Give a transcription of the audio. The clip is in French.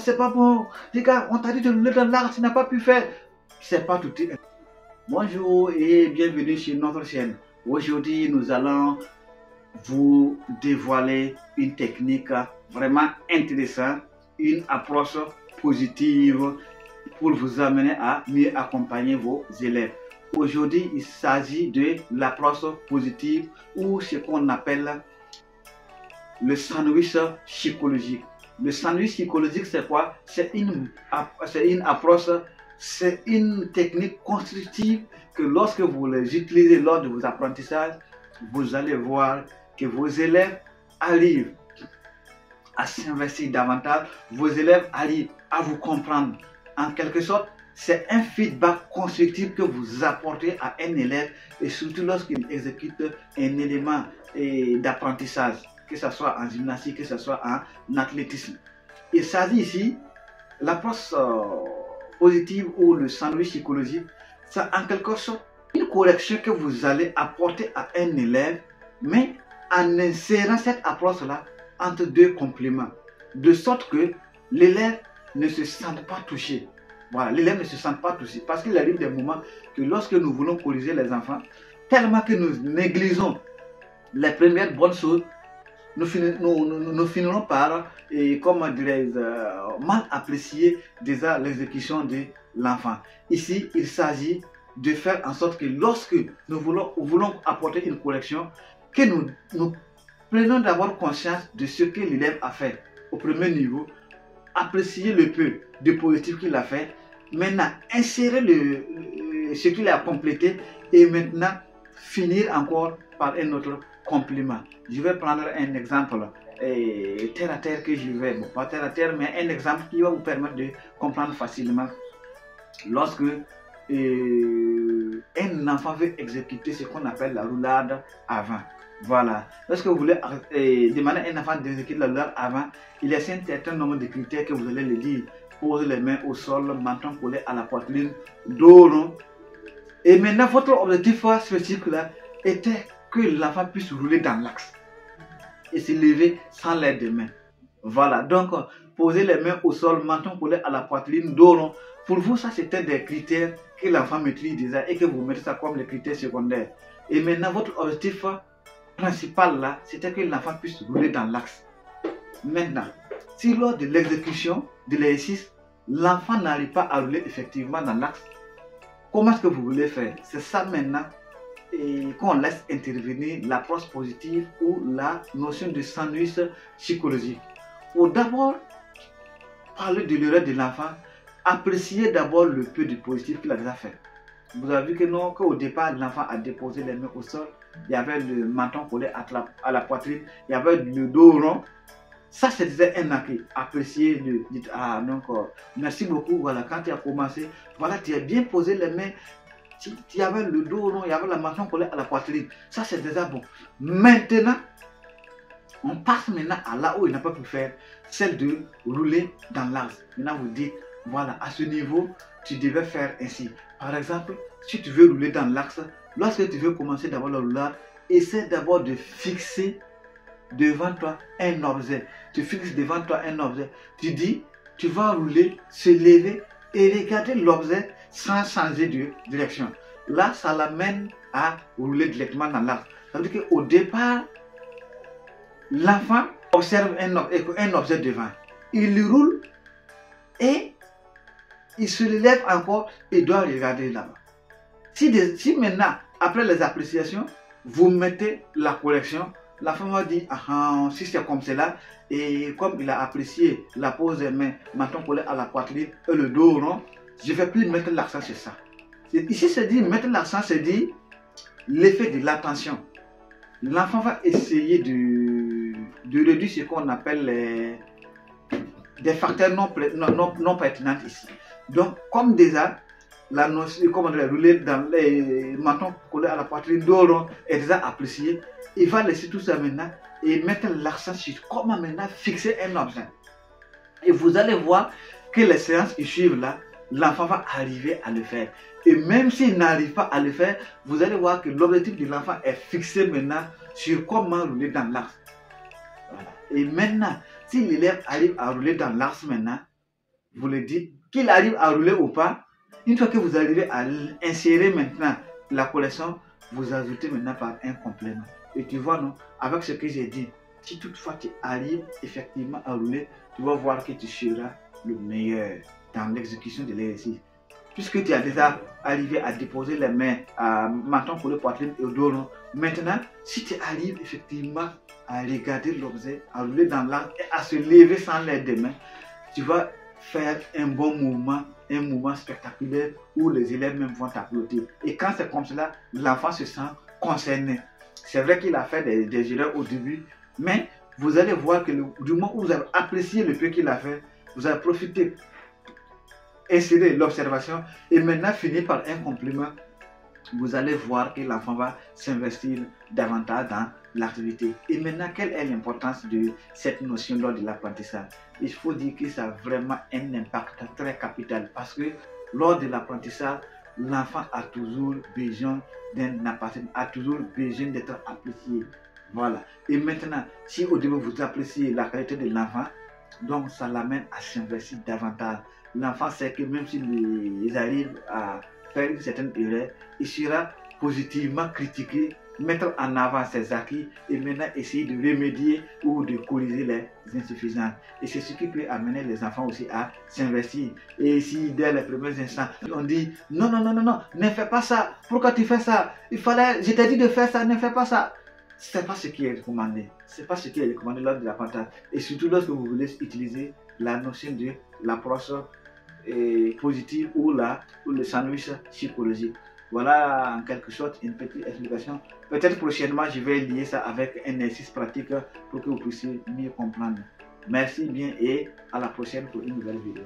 c'est pas bon. Regarde, on t'a dit de rouler dans l'axe, tu n'as pas pu faire. C'est pas tout. Bonjour et bienvenue sur notre chaîne. Aujourd'hui, nous allons vous dévoiler une technique vraiment intéressante, une approche positive pour vous amener à mieux accompagner vos élèves. Aujourd'hui, il s'agit de l'approche positive ou ce qu'on appelle le sandwich psychologique. Le sandwich psychologique, c'est quoi? C'est une approche, c'est une technique constructive que lorsque vous les utilisez lors de vos apprentissages, vous allez voir que vos élèves arrivent à s'investir davantage, vos élèves arrivent à vous comprendre. En quelque sorte, c'est un feedback constructif que vous apportez à un élève et surtout lorsqu'il exécute un élément d'apprentissage, que ce soit en gymnastique, que ce soit en athlétisme. Il s'agit ici, l'approche positive ou le sandwich psychologique, c'est en quelque sorte une correction que vous allez apporter à un élève, mais en insérant cette approche-là entre deux compléments, de sorte que l'élève ne se sente pas touché. Voilà, l'élève ne se sent pas touché parce qu'il arrive des moments que lorsque nous voulons corriger les enfants, tellement que nous négligeons les premières bonnes choses, nous finirons par, comment dirais-je, mal apprécier déjà l'exécution de l'enfant. Ici, il s'agit de faire en sorte que lorsque nous voulons apporter une correction, que nous prenons d'abord conscience de ce que l'élève a fait au premier niveau, apprécier le peu de positif qu'il a fait, maintenant insérer ce qu'il a complété et maintenant finir encore par un autre complément. Je vais prendre un exemple terre à terre que je vais, bon, pas terre à terre, mais un exemple qui va vous permettre de comprendre facilement. Lorsque un enfant veut exécuter ce qu'on appelle la roulade avant. Voilà. Lorsque vous voulez demander à un enfant d'exécuter la roulade avant, il y a un certain nombre de critères que vous allez lui dire. Pose les mains au sol, menton collé à la poitrine, dos rond. Et maintenant, votre objectif spécifique là était que l'enfant puisse rouler dans l'axe et se lever sans l'aide des mains. Voilà. Donc, poser les mains au sol, menton collé à la poitrine, dos rond. Pour vous, ça c'était des critères que l'enfant maîtrise déjà et que vous mettez ça comme les critères secondaires. Et maintenant, votre objectif principal là, c'était que l'enfant puisse rouler dans l'axe. Maintenant, si lors de l'exécution de l'exercice, l'enfant n'arrive pas à rouler effectivement dans l'axe, comment est-ce que vous voulez faire? C'est ça maintenant qu'on laisse intervenir l'approche positive ou la notion de sandwich psychologique. Pour d'abord parler de l'erreur de l'enfant, appréciez d'abord le peu de positif qu'il a déjà fait. Vous avez vu que non, qu'au départ, l'enfant a déposé les mains au sol, il y avait le menton collé à la poitrine, il y avait le dos rond. Ça, c'est déjà un acquis. Appréciez, dites, ah, donc, merci beaucoup, voilà, quand tu as commencé, voilà, tu as bien posé les mains, tu avais le dos rond, il y avait la menton collée à la poitrine. Ça, c'est déjà bon. Maintenant, on passe maintenant à là où il n'a pas pu faire, celle de rouler dans l'axe. Maintenant, vous dites, voilà, à ce niveau, tu devais faire ainsi. Par exemple, si tu veux rouler dans l'axe, lorsque tu veux commencer d'abord le roulage, essaie d'abord de fixer devant toi un objet. Tu fixes devant toi un objet. Tu dis, tu vas rouler, se lever et regarder l'objet sans changer de direction. Là, ça l'amène à rouler directement dans l'axe. Ça veut dire qu'au départ, l'enfant observe un objet devant. Il roule et il se lève encore et doit regarder là-bas. Si maintenant, après les appréciations, vous mettez la correction, l'enfant va dire, ah, si c'est comme cela, et comme il a apprécié la pose des mains, menton collé à la poitrine et le dos rond, je ne vais plus mettre l'accent sur ça. Ici, c'est dit, mettre l'accent, c'est dit l'effet de l'attention. L'enfant va essayer de réduire ce qu'on appelle des facteurs non pertinents ici. Donc, comme déjà, la notion, comment dire, rouler dans les mentons collés à la poitrine, dos rond est déjà apprécié, il va laisser tout ça maintenant et mettre l'accent sur comment maintenant fixer un objet. Et vous allez voir que les séances qui suivent là, l'enfant va arriver à le faire. Et même s'il n'arrive pas à le faire, vous allez voir que l'objectif de l'enfant est fixé maintenant sur comment rouler dans l'axe. Voilà. Et maintenant, si l'élève arrive à rouler dans l'axe maintenant, vous le dites, qu'il arrive à rouler ou pas. Une fois que vous arrivez à insérer maintenant la collection, vous ajoutez maintenant par un complément. Et tu vois, non, avec ce que j'ai dit, si toutefois tu arrives effectivement à rouler, tu vas voir que tu seras le meilleur dans l'exécution de l'exercice. Puisque tu as déjà arrivé à déposer les mains à menton pour le poitrine et au dos, maintenant, si tu arrives effectivement à regarder l'objet, à rouler dans l'arbre et à se lever sans l'aide des mains, tu vas faire un bon mouvement, un mouvement spectaculaire où les élèves même vont t'applaudir. Et quand c'est comme cela, l'enfant se sent concerné. C'est vrai qu'il a fait des erreurs au début, mais vous allez voir que du moment où vous avez apprécié le peu qu'il a fait, vous avez profité, insérer l'observation et maintenant finir par un compliment, vous allez voir que l'enfant va s'investir davantage dans l'activité. Et maintenant, quelle est l'importance de cette notion lors de l'apprentissage? Il faut dire que ça a vraiment un impact très capital parce que lors de l'apprentissage, l'enfant a toujours besoin d'un appartenant, a toujours besoin d'être apprécié. Voilà. Et maintenant, si au début vous appréciez la qualité de l'enfant, donc ça l'amène à s'investir davantage. L'enfant sait que même s'il arrive à faire une certaine erreur, il sera positivement critiqué, mettre en avant ses acquis et maintenant essayer de remédier ou de corriger les insuffisances. Et c'est ce qui peut amener les enfants aussi à s'investir. Et si dès les premiers instants, on dit non, non, non, non, non, ne fais pas ça, pourquoi tu fais ça? Je t'ai dit de faire ça, ne fais pas ça. Ce n'est pas ce qui est recommandé. Ce n'est pas ce qui est recommandé lors de l'apprentissage. Et surtout lorsque vous voulez utiliser la notion de l'approche positive ou le sandwich psychologique. Voilà en quelque sorte une petite explication. Peut-être prochainement je vais lier ça avec un exercice pratique pour que vous puissiez mieux comprendre. Merci bien et à la prochaine pour une nouvelle vidéo.